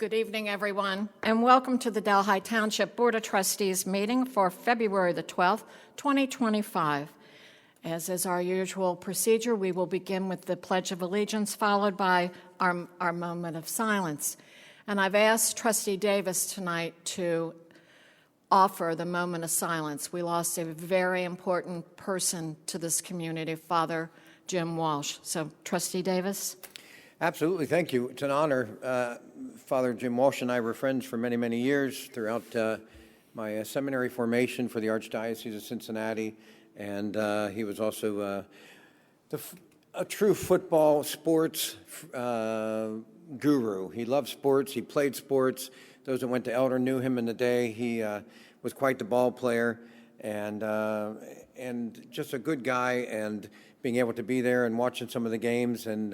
Good evening, everyone, and welcome to the Delhi Township Board of Trustees meeting for February the 12th, 2025. As is our usual procedure, we will begin with the Pledge of Allegiance, followed by our moment of silence. And I've asked Trustee Davis tonight to offer the moment of silence. We lost a very important person to this community, Father Jim Walsh. So, Trustee Davis? Absolutely. Thank you. It's an honor. Father Jim Walsh and I were friends for many, many years throughout my seminary formation for the Archdiocese of Cincinnati. And he was also a true football sports guru. He loved sports. He played sports. Those that went to Elder knew him in the day. He was quite the ball player and just a good guy, and being able to be there and watching some of the games and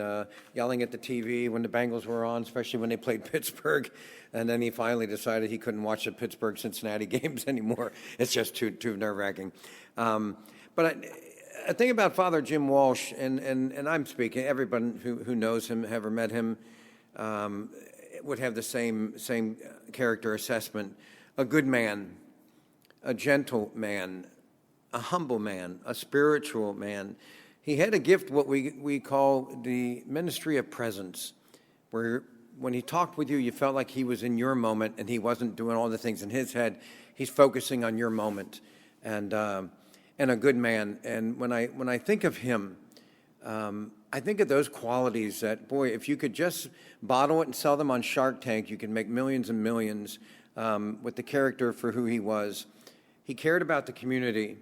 yelling at the TV when the Bengals were on, especially when they played Pittsburgh. And then he finally decided he couldn't watch the Pittsburgh-Cincinnati games anymore. It's just too nerve-wracking. But I think about Father Jim Walsh, and I'm speaking, everyone who knows him, ever met him, would have the same character assessment. A good man, a gentle man, a humble man, a spiritual man. He had a gift, what we call the ministry of presence, where when he talked with you, you felt like he was in your moment and he wasn't doing all the things in his head. He's focusing on your moment, and a good man. And when I think of him, I think of those qualities that, boy, if you could just bottle it and sell them on Shark Tank, you could make millions and millions with the character for who he was. He cared about the community.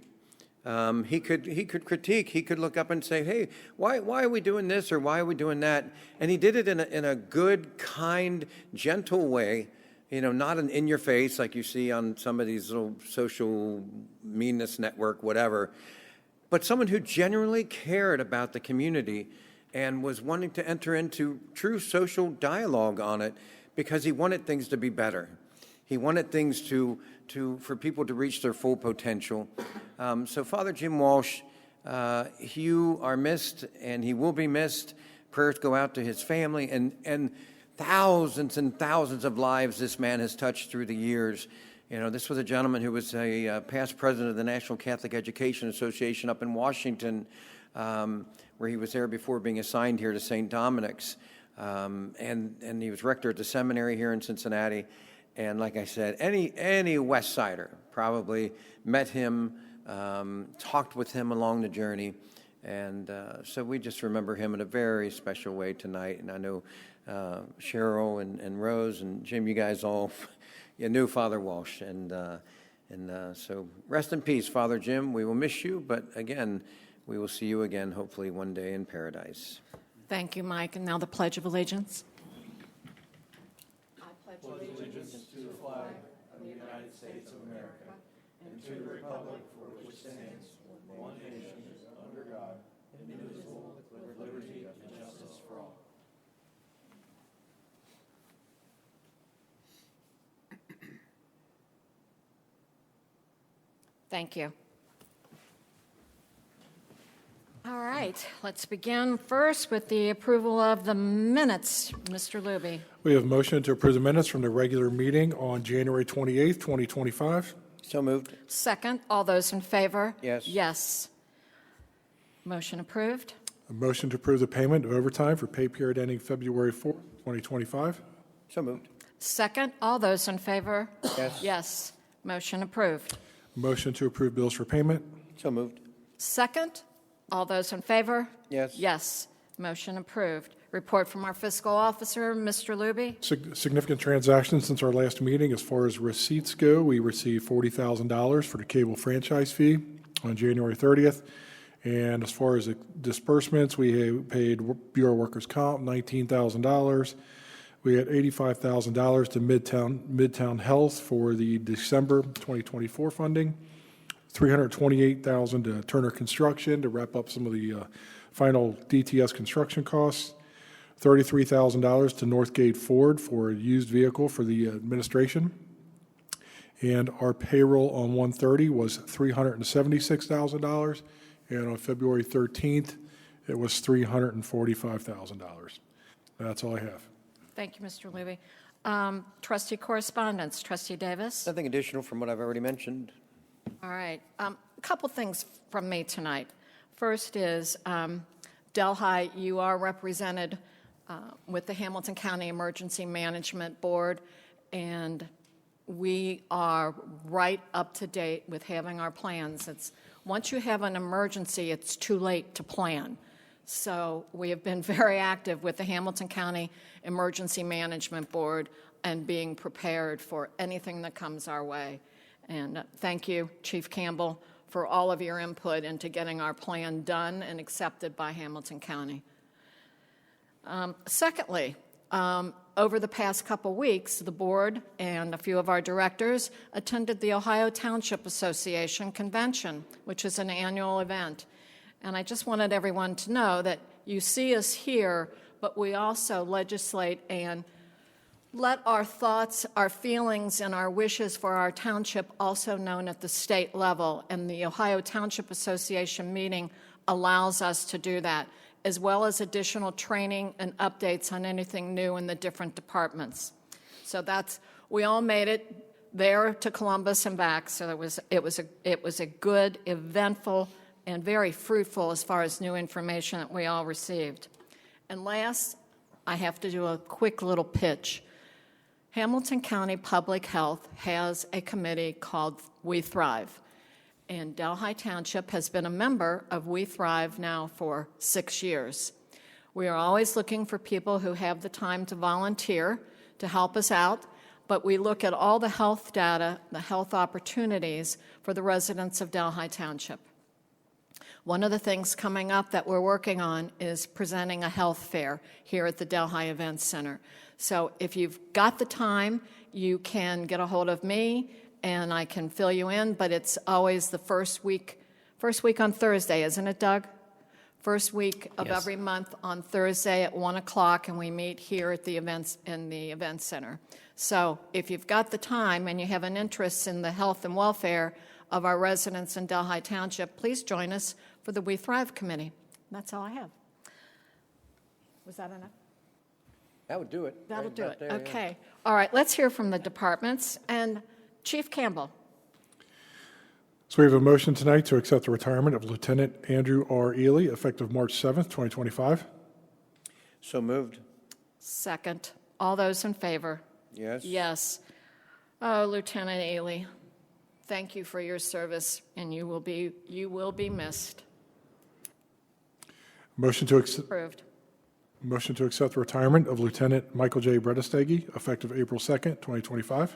He could critique. He could look up and say, "Hey, why are we doing this or why are we doing that?" And he did it in a good, kind, gentle way. You know, not an in your face like you see on some of these little social meanness network, whatever. But someone who genuinely cared about the community and was wanting to enter into true social dialogue on it because he wanted things to be better. He wanted things for people to reach their full potential. So Father Jim Walsh, you are missed, and he will be missed. Prayers go out to his family, and thousands and thousands of lives this man has touched through the years. You know, this was a gentleman who was a past president of the National Catholic Education Association up in Washington, where he was there before being assigned here to St. Dominic's. And he was rector at the seminary here in Cincinnati. And like I said, any West Sider probably met him, talked with him along the journey. And so we just remember him in a very special way tonight. And I know Cheryl and Rose and Jim, you guys all knew Father Walsh. And so rest in peace, Father Jim. We will miss you. But again, we will see you again, hopefully one day in paradise. Thank you, Mike. And now the Pledge of Allegiance. Allegiance to the flag of the United States of America and to the republic for which stands one nation under God, indivisible, with liberty and justice for all. Thank you. All right, let's begin first with the approval of the minutes. Mr. Luby. We have a motion to approve the minutes from the regular meeting on January 28th, 2025. So moved. Second, all those in favor? Yes. Yes. Motion approved. A motion to approve the payment of overtime for pay period ending February 4th, 2025. So moved. Second, all those in favor? Yes. Yes. Motion approved. A motion to approve bills for payment. So moved. Second, all those in favor? Yes. Yes. Motion approved. Report from our fiscal officer, Mr. Luby. Significant transactions since our last meeting. As far as receipts go, we received $40,000 for the cable franchise fee on January 30th. And as far as the disbursements, we paid Bureau of Workers' Comp $19,000. We had $85,000 to Midtown Health for the December 2024 funding. $328,000 to Turner Construction to wrap up some of the final DTS construction costs. $33,000 to Northgate Ford for a used vehicle for the administration. And our payroll on 1/30 was $376,000. And on February 13th, it was $345,000. That's all I have. Thank you, Mr. Levy. Trustee correspondence, Trustee Davis? Nothing additional from what I've already mentioned. All right. A couple things from me tonight. First is Delhi, you are represented with the Hamilton County Emergency Management Board, and we are right up to date with having our plans. Once you have an emergency, it's too late to plan. So we have been very active with the Hamilton County Emergency Management Board and being prepared for anything that comes our way. And thank you, Chief Campbell, for all of your input into getting our plan done and accepted by Hamilton County. Secondly, over the past couple weeks, the board and a few of our directors attended the Ohio Township Association Convention, which is an annual event. And I just wanted everyone to know that you see us here, but we also legislate and let our thoughts, our feelings, and our wishes for our township also known at the state level. And the Ohio Township Association meeting allows us to do that, as well as additional training and updates on anything new in the different departments. So we all made it there to Columbus and back. So it was a good, eventful, and very fruitful as far as new information that we all received. And last, I have to do a quick little pitch. Hamilton County Public Health has a committee called We Thrive, and Delhi Township has been a member of We Thrive now for 6 years. We are always looking for people who have the time to volunteer to help us out, but we look at all the health data, the health opportunities for the residents of Delhi Township. One of the things coming up that we're working on is presenting a health fair here at the Delhi Events Center. So if you've got the time, you can get a hold of me and I can fill you in, but it's always the first week on Thursday, isn't it, Doug? First week of Yes. every month on Thursday at 1 o'clock, and we meet here at the events in the event center. So if you've got the time and you have an interest in the health and welfare of our residents in Delhi Township, please join us for the We Thrive Committee. That's all I have. Was that enough? That would do it. That'll Right do about it. there, yeah. Okay. All right, let's hear from the departments. And Chief Campbell. So we have a motion tonight to accept the retirement of Lieutenant Andrew R. Ely, effective March 7th, 2025. So moved. Second. All those in favor? Yes? Yes. Oh, Lieutenant Ely, thank you for your service, and you will be missed. Motion to Approved. accept the retirement of Lieutenant Michael J. Bredestegi, effective April 2nd, 2025.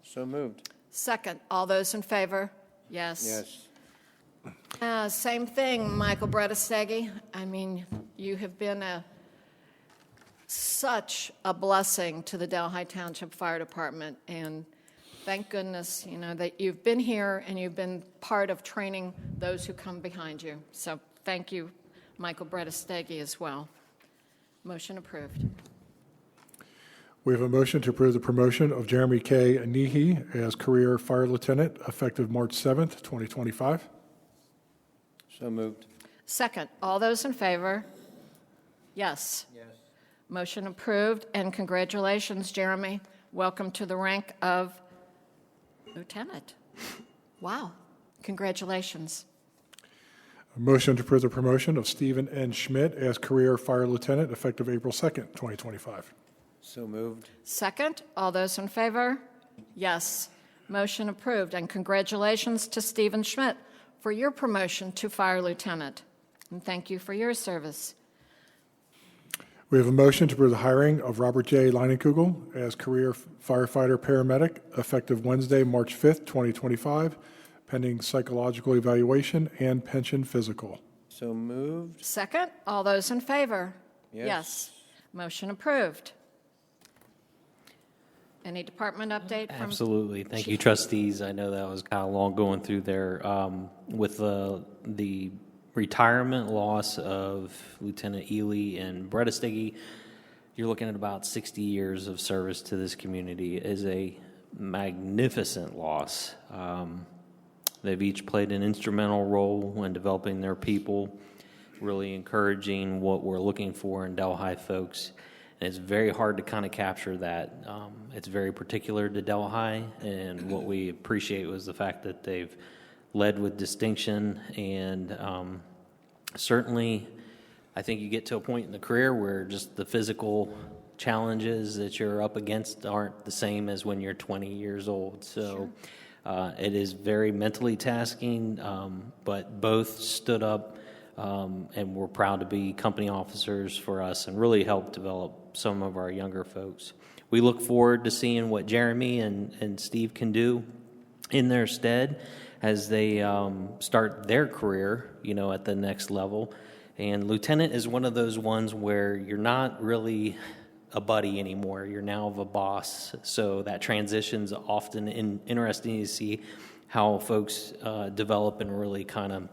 So moved. Second. All those in favor? Yes. Yes. Same thing, Michael Bredestegi. I mean, you have been such a blessing to the Delhi Township Fire Department, and thank goodness, that you've been here and you've been part of training those who come behind you. So thank you, Michael Bredestegi, as well. Motion approved. We have a motion to approve the promotion of Jeremy K. Nehe as Career Fire Lieutenant, effective March 7th, 2025. So moved. Second. All those in favor? Yes. Yes. Motion approved, and congratulations, Jeremy. Welcome to the rank of Lieutenant. Wow. Congratulations. A motion to approve the promotion of Stephen N. Schmidt as Career Fire Lieutenant, effective April 2nd, 2025. So moved. Second. All those in favor? Yes. Motion approved, and congratulations to Stephen Schmidt for your promotion to Fire Lieutenant. And thank you for your service. We have a motion to approve the hiring of Robert J. Leinenkugel as Career Firefighter Paramedic, effective Wednesday, March 5th, 2025, pending psychological evaluation and pension physical. So moved. Second. All those in favor? Yes. Motion approved. Any department update from? Absolutely. Thank you, trustees. I know that was kind of long going through there. With the retirement loss of Lieutenant Ely and Bredestegi, you're looking at about 60 years of service to this community. It is a magnificent loss. They've each played an instrumental role in developing their people, really encouraging what we're looking for in Delhi folks. and it's very hard to kind of capture that. It's very particular to Delhi, and what we appreciate was the fact that they've led with distinction, and certainly I think you get to a point in the career where just the physical challenges that you're up against aren't the same as when you're 20 years old. So it is very mentally tasking, but both stood up and were proud to be company officers for us and really helped develop some of our younger folks. We look forward to seeing what Jeremy and Steve can do in their stead as they start their career, at the next level. And lieutenant is one of those ones where you're not really a buddy anymore. You're now a boss. So that transition's often interesting to see how folks develop and really kind of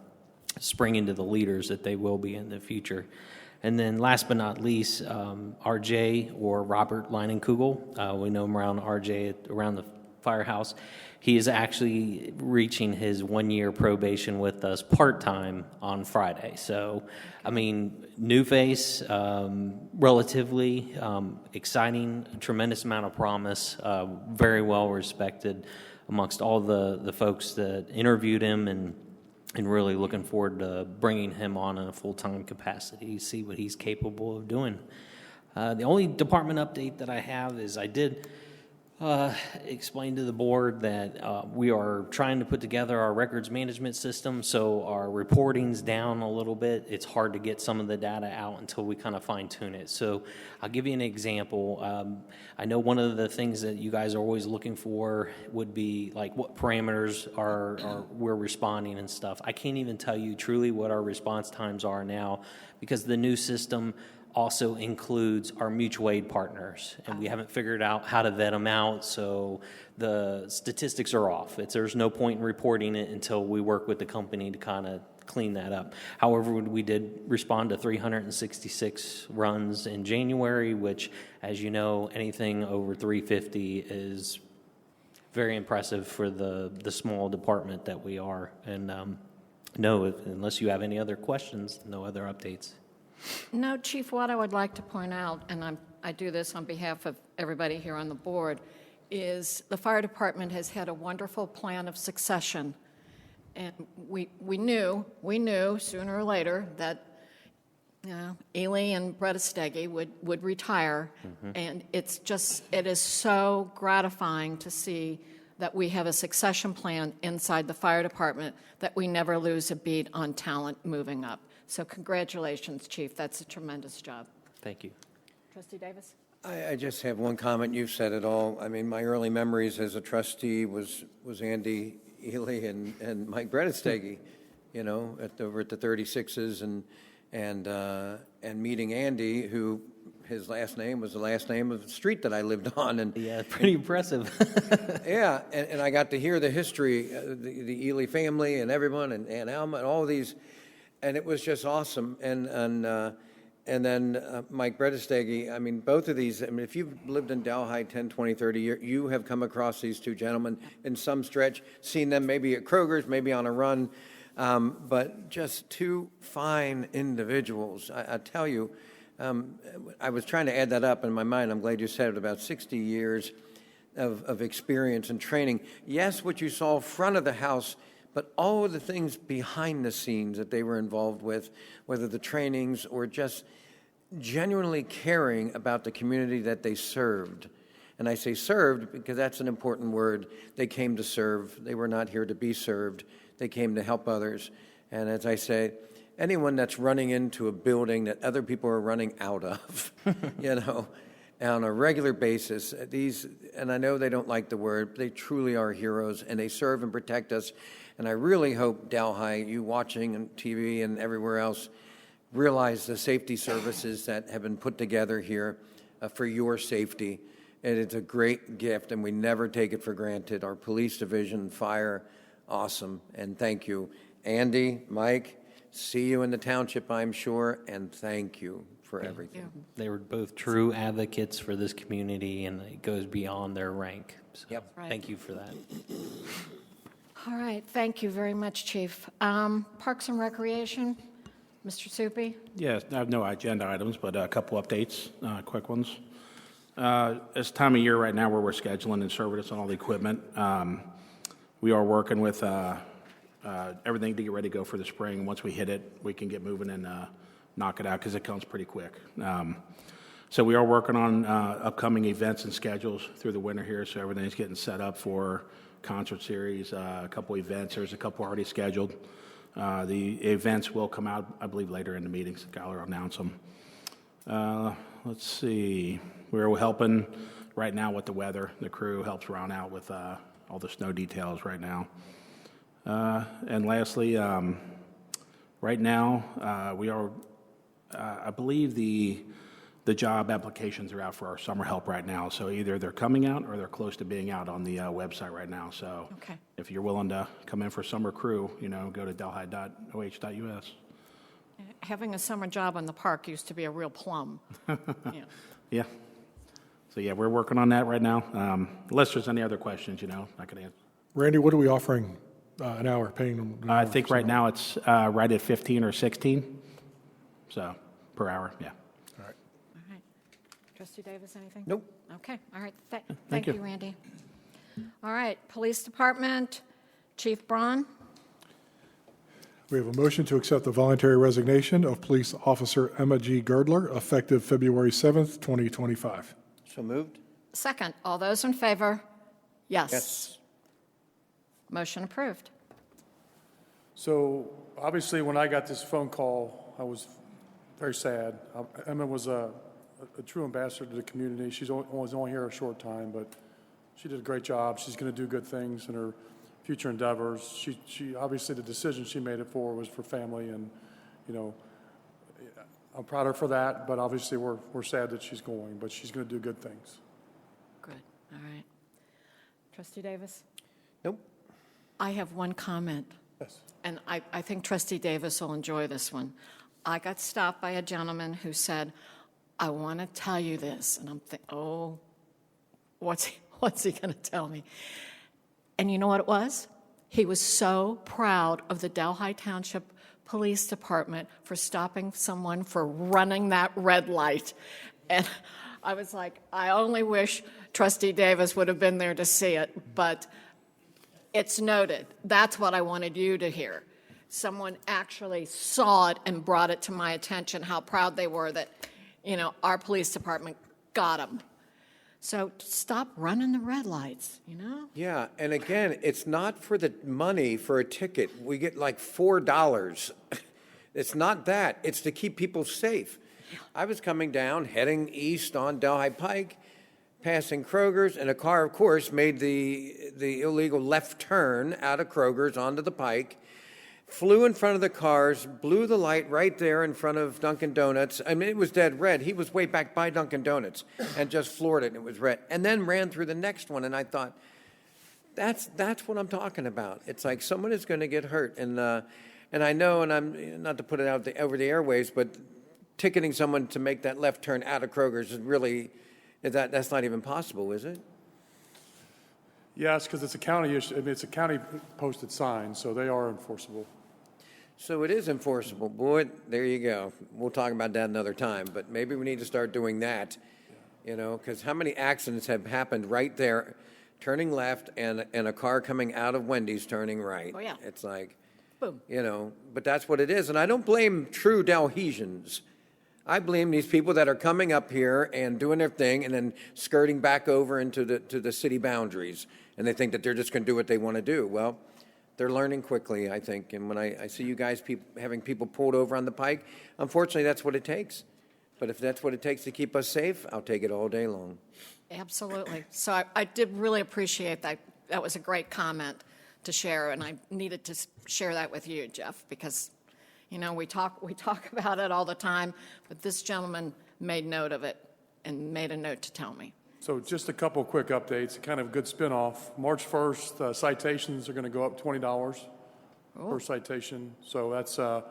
spring into the leaders that they will be in the future. And then last but not least, RJ, or Robert Leinenkugel. We know him around RJ, around the firehouse. He is actually reaching his 1-year probation with us part-time on Friday. So, new face, relatively exciting, tremendous amount of promise, very well respected amongst all the folks that interviewed him, and really looking forward to bringing him on in a full-time capacity, see what he's capable of doing. The only department update that I have is I did explain to the board that we are trying to put together our records management system, so our reporting's down a little bit. It's hard to get some of the data out until we kind of fine-tune it. So I'll give you an example. I know one of the things that you guys are always looking for would be like what parameters are we're responding and stuff. I can't even tell you truly what our response times are now, because the new system also includes our mutual aid partners, and we haven't figured out how to vet them out, so the statistics are off. There's no point in reporting it until we work with the company to kind of clean that up. However, we did respond to 366 runs in January, which, as you know, anything over 350 is very impressive for the small department that we are. And unless you have any other questions, no other updates. No, Chief, what I would like to point out, and I do this on behalf of everybody here on the board, is the fire department has had a wonderful plan of succession. And we knew sooner or later that Ely and Bretestegi would retire. Mm-hmm. And it is so gratifying to see that we have a succession plan inside the fire department, that we never lose a beat on talent moving up. So congratulations, Chief. That's a tremendous job. Thank you. Trustee Davis? I just have one comment. You've said it all. My early memories as a trustee was Andy Ely and Mike Bretestegi, over at the 36s, and meeting Andy, who his last name was the last name of the street that I lived on. And yeah, pretty impressive. Yeah, and I got to hear the history, the Ely family and everyone, and Aunt Alma and all these. And it was just awesome. And then Mike Bretestegi, both of these, if you've lived in Delhi 10, 20, 30 years, you have come across these two gentlemen in some stretch, seen them maybe at Kroger's, maybe on a run, but just two fine individuals. I tell you, I was trying to add that up in my mind. I'm glad you said it, about 60 years of experience and training. Yes, what you saw front of the house, but all of the things behind the scenes that they were involved with, whether the trainings or just genuinely caring about the community that they served. And I say served because that's an important word. They came to serve. They were not here to be served. They came to help others. And as I say, anyone that's running into a building that other people are running out of, on a regular basis, and I know they don't like the word, but they truly are heroes, and they serve and protect us. And I really hope, Delhi, you watching on TV and everywhere else, realize the safety services that have been put together here for your safety. And it's a great gift, and we never take it for granted. Our police division, fire, awesome, and thank you. Andy, Mike, see you in the township, I'm sure, and thank you for everything. Yeah. They were both true advocates for this community, and it goes beyond their rank. So Yep. Right. Thank you for that. All right. Thank you very much, Chief. Parks and Recreation? Mr. Supi? Yes, I have no agenda items, but a couple updates, quick ones. It's time of year right now where we're scheduling and service on all the equipment. We are working with everything to get ready to go for the spring. Once we hit it, we can get moving and knock it out because it comes pretty quick. So we are working on upcoming events and schedules through the winter here, so everything's getting set up for concert series, a couple events. There's a couple already scheduled. The events will come out, I believe, later in the meetings. Skylar will announce them. Let's see. We're helping right now with the weather. The crew helps round out with all the snow details right now. And lastly, right now, we are, I believe the job applications are out for our summer help right now. So either they're coming out or they're close to being out on the website right now. So Okay. if you're willing to come in for summer crew, go to delhi.oh.us. Having a summer job in the park used to be a real plum. Yeah. Yeah. So yeah, we're working on that right now. Unless there's any other questions, I could answer. Randy, what are we offering an hour, paying them? an I hour think for right someone? now it's right at 15 or 16. So per hour, yeah. All right. All right. Trustee Davis, anything? Nope. Okay, all right. Thank you. you, Randy. All right, Police Department, Chief Braun. We have a motion to accept the voluntary resignation of Police Officer Emma G. Girdler, effective February 7th, 2025. So moved? Second, all those in favor? Yes. Yes. Motion approved. So obviously, when I got this phone call, I was very sad. Emma was a true ambassador to the community. She's only here a short time, but she did a great job. She's going to do good things in her future endeavors. She obviously, the decision she made it for was for family, and I'm proud of her for that. But obviously, we're sad that she's going. But she's going to do good things. Good, all right. Trustee Davis? Nope. I have one comment. Yes. And I think Trustee Davis will enjoy this one. I got stopped by a gentleman who said, I want to tell you this. And I'm thinking, oh, what's he going to tell me? And you know what it was? He was so proud of the Delhi Township Police Department for stopping someone for running that red light. And I was like, I only wish Trustee Davis would have been there to see it, but it's noted. That's what I wanted you to hear. Someone actually saw it and brought it to my attention, how proud they were that, our police department got him. So stop running the red lights, Yeah, and again, it's not for the money for a ticket. We get like $4. It's not that. It's to keep people safe. I was coming down, heading east on Delhi Pike, passing Kroger's, and a car, of course, made the illegal left turn out of Kroger's onto the Pike, flew in front of the cars, blew the light right there in front of Dunkin' Donuts. I mean, it was dead red. He was way back by Dunkin' Donuts and just floored it, and it was red. And then ran through the next one, and I thought, that's what I'm talking about. It's like someone is going to get hurt. And I know, and I'm not to put it out over the airwaves, but ticketing someone to make that left turn out of Kroger's is really, that's not even possible, is it? Yes, because it's a county issue. I mean, it's a county posted sign, so they are enforceable. So it is enforceable. Boy, there you go. We'll talk about that another time, but maybe we need to start doing that, because how many accidents have happened right there, turning left, and a car coming out of Wendy's turning right? Oh, yeah. It's like, Boom. But that's what it is. And I don't blame true Delhesians. I blame these people that are coming up here and doing their thing and then skirting back over into the city boundaries. And they think that they're just going to do what they want to do. Well, they're learning quickly, I think. And when I see you guys having people pulled over on the Pike, unfortunately, that's what it takes. But if that's what it takes to keep us safe, I'll take it all day long. Absolutely. So I did really appreciate that. That was a great comment to share, and I needed to share that with you, Jeff, because, we talk about it all the time, but this gentleman made note of it and made a note to tell me. So just a couple quick updates, kind of a good spin-off. March 1st, citations are going to go up $20 per citation. So that's the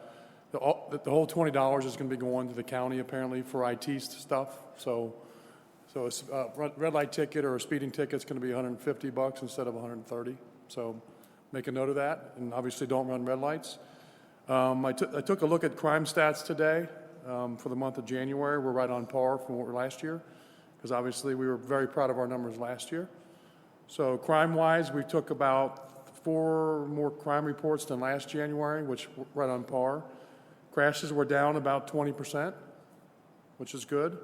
whole $20 is going to be going to the county apparently for IT stuff. So a red light ticket or a speeding ticket is going to be $150 instead of $130. So make a note of that, and obviously don't run red lights. I took a look at crime stats today for the month of January. We're right on par from what we were last year, because obviously we were very proud of our numbers last year. So crime-wise, we took about 4 more crime reports than last January, which were right on par. Crashes were down about 20%, which is good.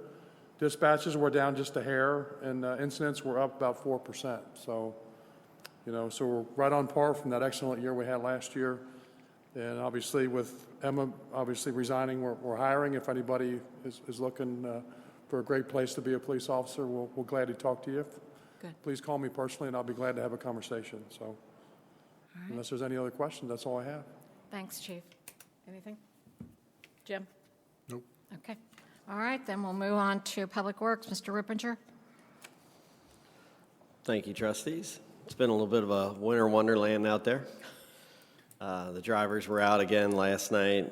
Dispatches were down just a hair, and incidents were up about 4%. So, so we're right on par from that excellent year we had last year. And obviously, with Emma resigning, we're hiring. If anybody is looking for a great place to be a police officer, we'll gladly talk to you. Good. Please call me personally, and I'll be glad to have a conversation. So, unless there's any other questions, that's all I have. Thanks, Chief. Anything? Jim? Nope. Okay. All right, then we'll move on to Public Works. Mr. Rippinger? Thank you, trustees. It's been a little bit of a winter wonderland out there. The drivers were out again last night.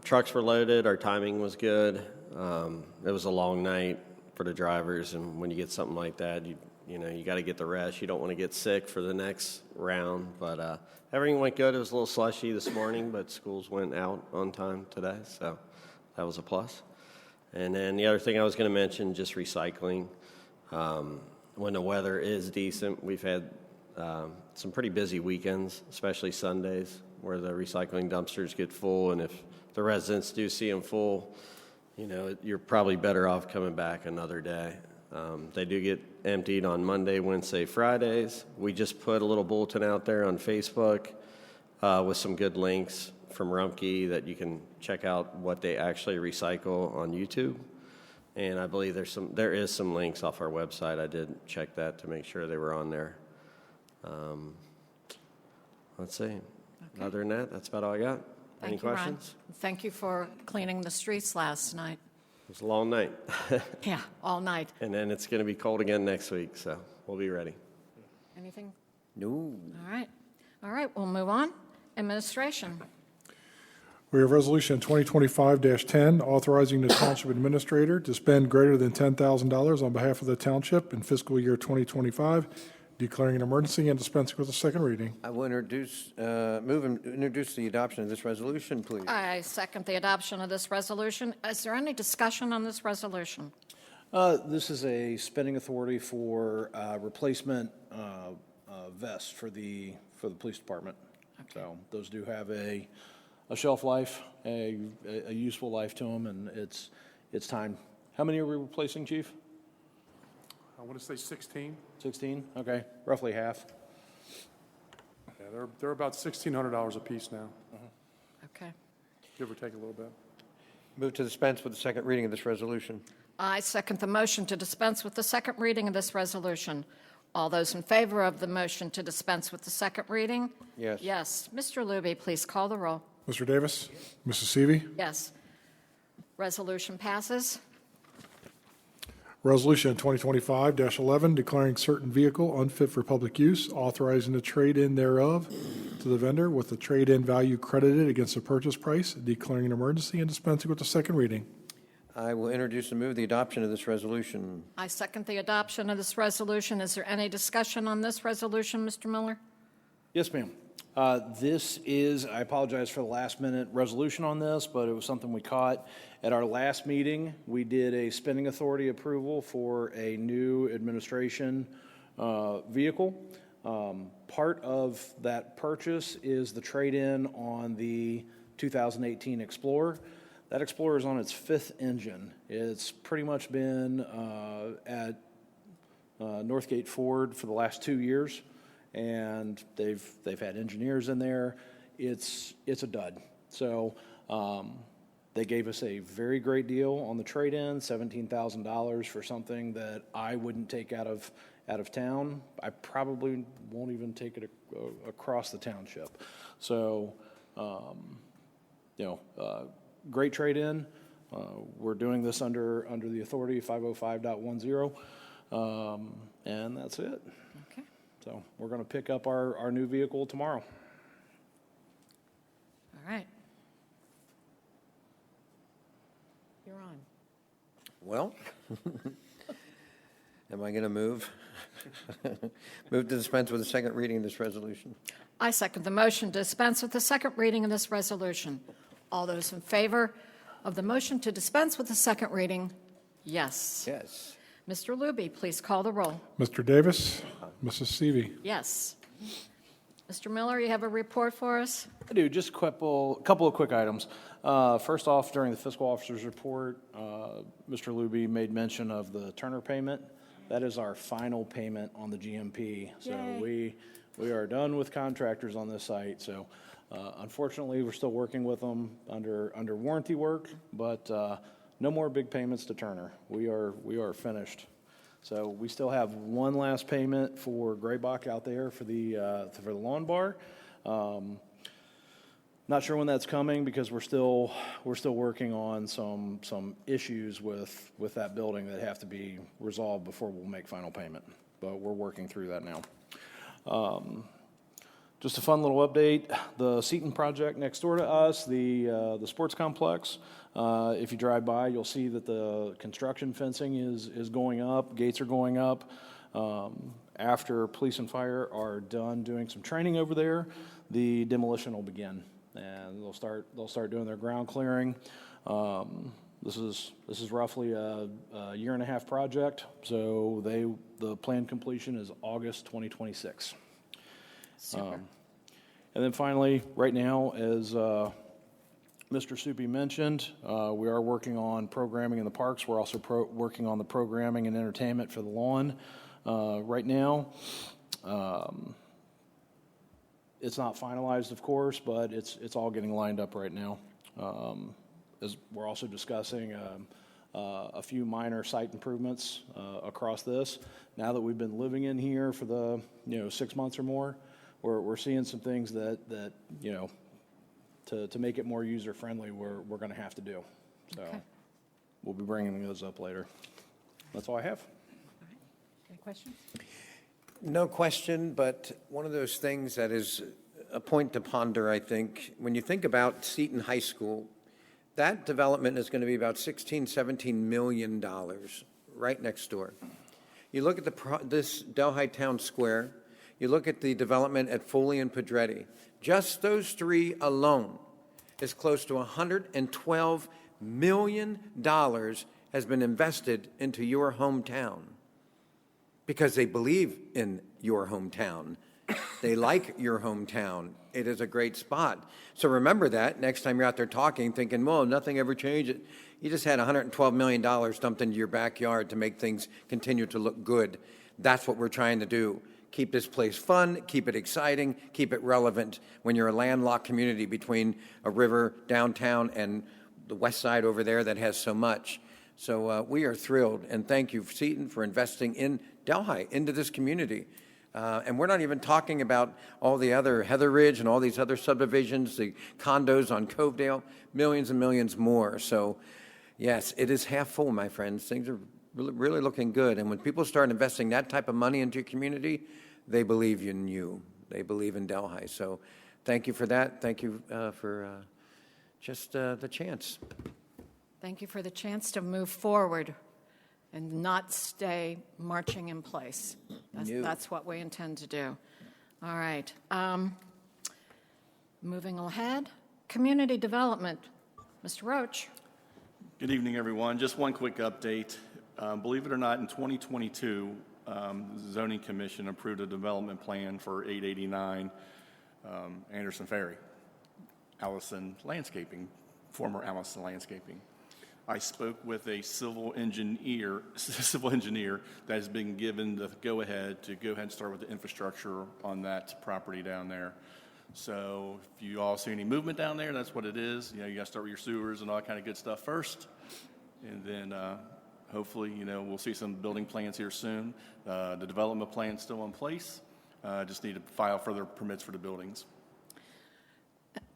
Trucks were loaded. Our timing was good. It was a long night for the drivers, and when you get something like that, you got to get the rest. You don't want to get sick for the next round, but everything went good. It was a little slushy this morning, but schools went out on time today, so that was a plus. And then the other thing I was going to mention, just recycling. When the weather is decent, we've had some pretty busy weekends, especially Sundays, where the recycling dumpsters get full, and if the residents do see them full, you're probably better off coming back another day. They do get emptied on Monday, Wednesday, Fridays. We just put a little bulletin out there on Facebook with some good links from Rumpke that you can check out what they actually recycle on YouTube. And I believe there is some links off our website. I did check that to make sure they were on there. Let's see. Okay. Other than that, that's about all I got. Thank Any you, Ron. questions? Thank you for cleaning the streets last night. It was a long night. Yeah, all night. And then it's going to be cold again next week, so we'll be ready. Anything? No. All right. All right, we'll move on. Administration. We have Resolution 2025-10, authorizing the Township Administrator to spend greater than $10,000 on behalf of the Township in fiscal year 2025, declaring an emergency and dispensing with the second reading. I will introduce the adoption of this resolution, please. I second the adoption of this resolution. Is there any discussion on this resolution? This is a spending authority for replacement vests for the police department. So those do have a shelf life, a useful life to them, and it's time. How many are we replacing, Chief? I want to say 16. 16? Okay, roughly half. Yeah, they're about $1,600 a piece now, Okay. give or take a little bit. Move to dispense with the second reading of this resolution. I second the motion to dispense with the second reading of this resolution. All those in favor of the motion to dispense with the second reading? Yes. Yes. Mr. Luby, please call the roll. Mr. Davis? Mrs. Seavey? Yes. Resolution passes. Resolution 2025-11, declaring certain vehicle unfit for public use, authorizing the trade-in thereof to the vendor with the trade-in value credited against the purchase price, declaring an emergency and dispensing with the second reading. I will introduce and move the adoption of this resolution. I second the adoption of this resolution. Is there any discussion on this resolution, Mr. Miller? Yes, ma'am. This is, I apologize for the last-minute resolution on this, but it was something we caught. At our last meeting, we did a spending authority approval for a new administration vehicle. Part of that purchase is the trade-in on the 2018 Explorer. That Explorer is on its 5th engine. It's pretty much been at Northgate Ford for the last 2 years, and they've had engineers in there. It's a dud. So they gave us a very great deal on the trade-in, $17,000 for something that I wouldn't take out of town. I probably won't even take it across the township. So great trade-in. We're doing this under the authority 505.10, and that's it. Okay. So we're going to pick up our new vehicle tomorrow. All right. You're on. Well, am I going to move? Move to dispense with the second reading of this resolution. I second the motion to dispense with the second reading of this resolution. All those in favor of the motion to dispense with the second reading, yes. Yes. Mr. Luby, please call the roll. Mr. Davis? Mrs. Seavey? Yes. Mr. Miller, you have a report for us? I do, just a couple of quick items. First off, during the fiscal officer's report, Mr. Luby made mention of the Turner payment. That is our final payment on the GMP. So Yay. we are done with contractors on this site. So unfortunately, we're still working with them under warranty work, but no more big payments to Turner. We are finished. So we still have one last payment for Graybach out there for the lawn bar. Not sure when that's coming because we're still working on some issues with that building that have to be resolved before we'll make final payment. But we're working through that now. Just a fun little update, the Seton project next door to us, the sports complex. If you drive by, you'll see that the construction fencing is going up, gates are going up. After police and fire are done doing some training over there, the demolition will begin. And they'll start doing their ground clearing. This is roughly a year and a half project, so the planned completion is August 2026. Super. And then finally, right now, as Mr. Soupy mentioned, we are working on programming in the parks. We're also working on the programming and entertainment for the lawn right now. It's not finalized, of course, but it's all getting lined up right now. As we're also discussing a few minor site improvements across this. Now that we've been living in here for the 6 months or more, we're seeing some things that to make it more user friendly, we're going to have to do. So Okay. we'll be bringing those up later. That's all I have. Any questions? No question, but one of those things that is a point to ponder, I think, when you think about Seton High School, that development is going to be about $16-17 million right next door. You look at this Delhi Town Square, you look at the development at Foley and Pedretti, just those three alone is close to $112 million has been invested into your hometown. Because they believe in your hometown. They like your hometown. It is a great spot. So remember that next time you're out there talking, thinking, well, nothing ever changed. You just had $112 million dumped into your backyard to make things continue to look good. That's what we're trying to do. Keep this place fun, keep it exciting, keep it relevant when you're a landlocked community between a river downtown and the west side over there that has so much. So we are thrilled, and thank you, Seton, for investing in Delhi, into this community. And we're not even talking about all the other Heather Ridge and all these other subdivisions, the condos on Covedale, millions and millions more. So, yes, it is half full, my friends. Things are really looking good. And when people start investing that type of money into your community, they believe in you. They believe in Delhi. So thank you for that. Thank you for just the chance. Thank you for the chance to move forward and not stay marching in place. That's what we intend to do. All right. Moving ahead, community development. Mr. Roach. Good evening, everyone. Just one quick update. Believe it or not, in 2022, the Zoning Commission approved a development plan for 889 Anderson Ferry, Allison Landscaping, former Allison Landscaping. I spoke with a civil engineer that has been given the go-ahead to go ahead and start with the infrastructure on that property down there. So if you all see any movement down there, that's what it is. You got to start with your sewers and all that kind of good stuff first. And then hopefully, we'll see some building plans here soon. The development plan's still in place. Just need to file further permits for the buildings.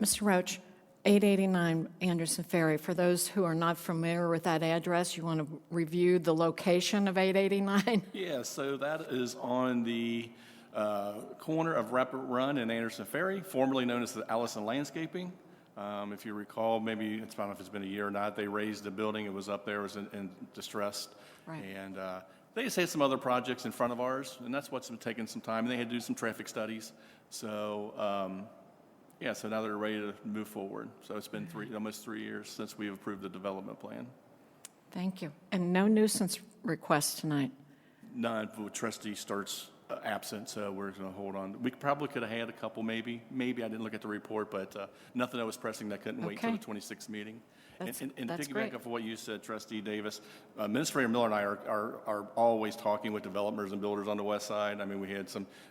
Mr. Roach, 889 Anderson Ferry. For those who are not familiar with that address, you want to review the location of 889? Yeah, so that is on the corner of Rapid Run and Anderson Ferry, formerly known as the Allison Landscaping. If you recall, maybe, I don't know if it's been a year or not, they raised the building. It was up there, it was in distress. Right. And They just had some other projects in front of ours, and that's what's been taking some time. And they had to do some traffic studies. So, yeah, so now they're ready to move forward. So it's been almost 3 years since we approved the development plan. Thank you. And no nuisance requests tonight. None, but trustee starts absent, so we're going to hold on. We probably could have had a couple, maybe. Maybe I didn't look at the report, but nothing that was pressing that couldn't wait till the Okay. 26th meeting. That's Piggyback great. off of what you said, Trustee Davis, Administrator Miller and I are always talking with developers and builders on the west side. I mean, we had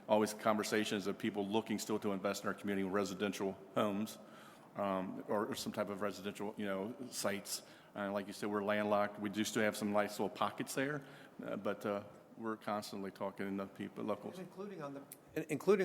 always conversations of people looking still to invest in our community with residential homes or some type of residential, sites. Like you said, we're landlocked. We do still have some nice little pockets there, but we're constantly talking to people, locals. Including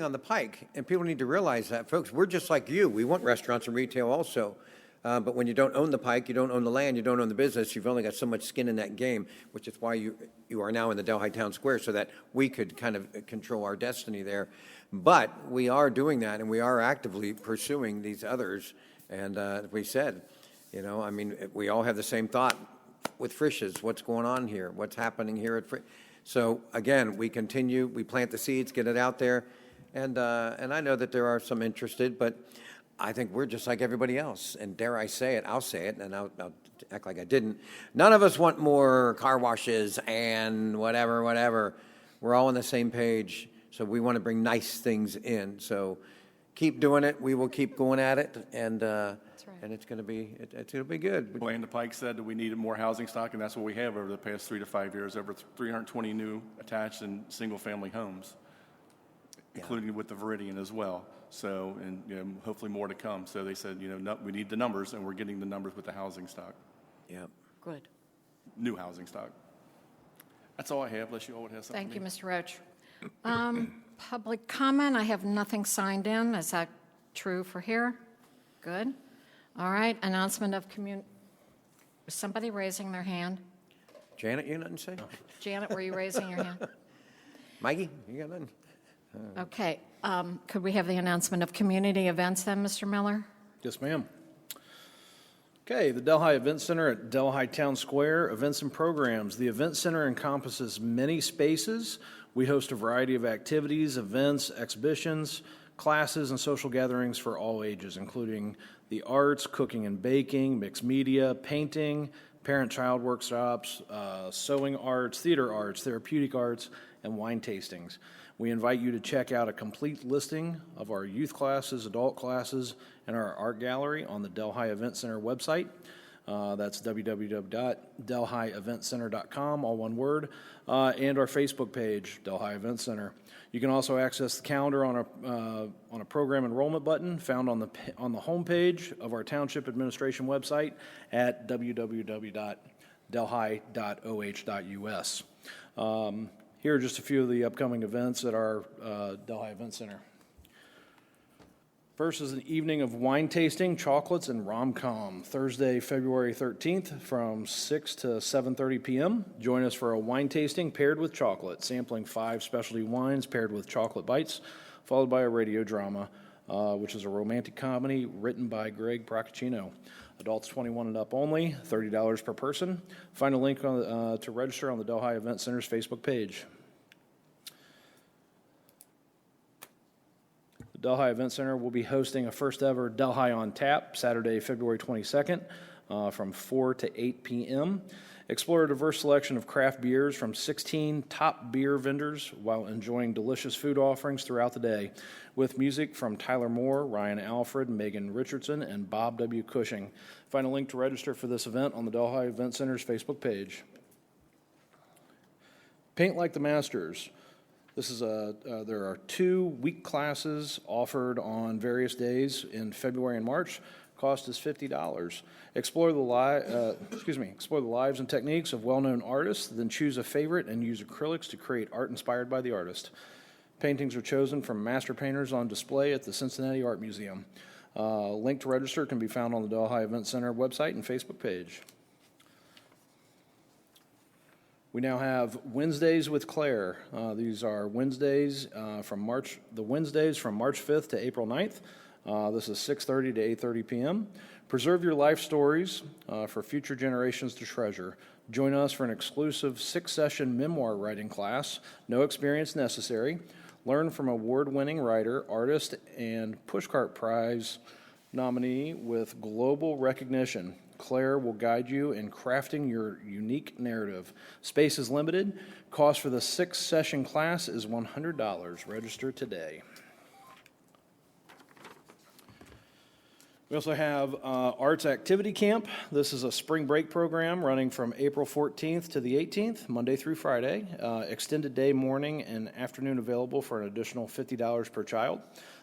on the Pike. And people need to realize that, folks, we're just like you. We want restaurants and retail also. But when you don't own the Pike, you don't own the land, you don't own the business, you've only got so much skin in that game, which is why you are now in the Delhi Town Square, so that we could kind of control our destiny there. But we are doing that, and we are actively pursuing these others. And as we said, I mean, we all have the same thought with Frisch's. What's going on here? What's happening here at Frisch? So again, we continue, we plant the seeds, get it out there, and I know that there are some interested, but I think we're just like everybody else. And dare I say it, I'll say it, and I'll act like I didn't. None of us want more car washes and whatever. We're all on the same page, so we want to bring nice things in. So keep doing it. We will keep going at it, and and it's going to be good. Blaine the Pike said that we needed more housing stock, and that's what we have over the past 3 to 5 years, over 320 new attached and single-family homes, including with the Viridian as well. So, and hopefully more to come. So they said, we need the numbers, and we're getting the numbers with the housing stock, Yep. Good. new housing stock. That's all I have, unless you all would have something. Thank you, Mr. Roach. Public comment, I have nothing signed in. Is that true for here? Good. All right, announcement of was somebody raising their hand? Janet, you got nothing to say? Janet, were you raising your hand? Mikey, you got nothing? Okay, could we have the announcement of community events then, Mr. Miller? Yes, ma'am. Okay, the Delhi Event Center at Delhi Town Square, events and programs. The Event Center encompasses many spaces. We host a variety of activities, events, exhibitions, classes, and social gatherings for all ages, including the arts, cooking and baking, mixed media, painting, parent-child workshops, sewing arts, theater arts, therapeutic arts, and wine tastings. We invite you to check out a complete listing of our youth classes, adult classes, and our art gallery on the Delhi Event Center website. That's www.delhieventcenter.com, all one word, and our Facebook page, Delhi Event Center. You can also access the calendar on a program enrollment button found on the homepage of our Township Administration website at www.delhi.oh.us. Here are just a few of the upcoming events at our Delhi Event Center. First is an evening of wine tasting, chocolates, and rom-com, Thursday, February 13th from 6 to 7:30 p.m. Join us for a wine tasting paired with chocolate, sampling 5 specialty wines paired with chocolate bites, followed by a radio drama, which is a romantic comedy written by Greg Procaccino. Adults 21 and up only, $30 per person. Find a link to register on the Delhi Event Center's Facebook page. The Delhi Event Center will be hosting a first ever Delhi on Tap Saturday, February 22nd from 4 to 8 p.m. Explore a diverse selection of craft beers from 16 top beer vendors while enjoying delicious food offerings throughout the day with music from Tyler Moore, Ryan Alfred, Megan Richardson, and Bob W. Cushing. Find a link to register for this event on the Delhi Event Center's Facebook page. Paint Like the Masters. There are 2 week classes offered on various days in February and March. Cost is $50. Explore the lives and techniques of well-known artists, then choose a favorite and use acrylics to create art inspired by the artist. Paintings are chosen from master painters on display at the Cincinnati Art Museum. Link to register can be found on the Delhi Event Center website and Facebook page. We now have Wednesdays with Claire. These are Wednesdays from March 5th to April 9th. This is 6:30 to 8:30 p.m. Preserve your life stories for future generations to treasure. Join us for an exclusive 6-session memoir writing class, no experience necessary. Learn from award-winning writer, artist, and Pushcart Prize nominee with global recognition. Claire will guide you in crafting your unique narrative. Space is limited. Cost for the 6-session class is $100. Register today. We also have Arts Activity Camp. This is a spring break program running from April 14th to the 18th, Monday through Friday. Extended day, morning, and afternoon available for an additional $50 per child.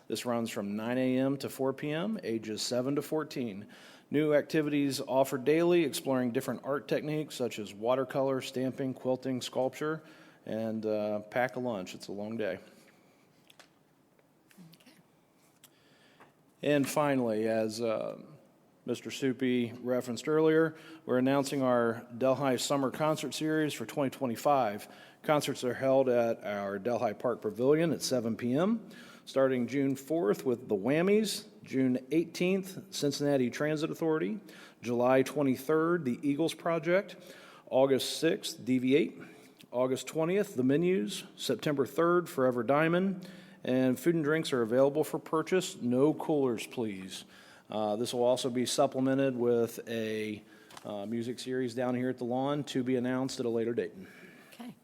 This runs from 9 a.m. to 4 p.m., ages 7 to 14. New activities offered daily, exploring different art techniques such as watercolor, stamping, quilting, sculpture, and pack a lunch. It's a long day. And finally, as Mr. Soupy referenced earlier, we're announcing our Delhi Summer Concert Series for 2025. Concerts are held at our Delhi Park Pavilion at 7 p.m., starting June 4th with the Whammies, June 18th, Cincinnati Transit Authority, July 23rd, the Eagles Project, August 6th, DV8, August 20th, the Menus, September 3rd, Forever Diamond, and food and drinks are available for purchase. No coolers, please. This will also be supplemented with a music series down here at the lawn to be announced at a later date. Okay.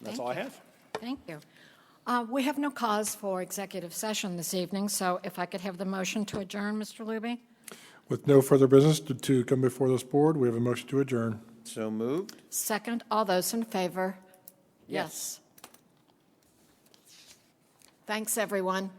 That's all I have. Thank you. We have no cause for executive session this evening, so if I could have the motion to adjourn, Mr. Luby? With no further business to come before this board, we have a motion to adjourn. So moved. Second, all those in favor? Yes. Thanks, everyone.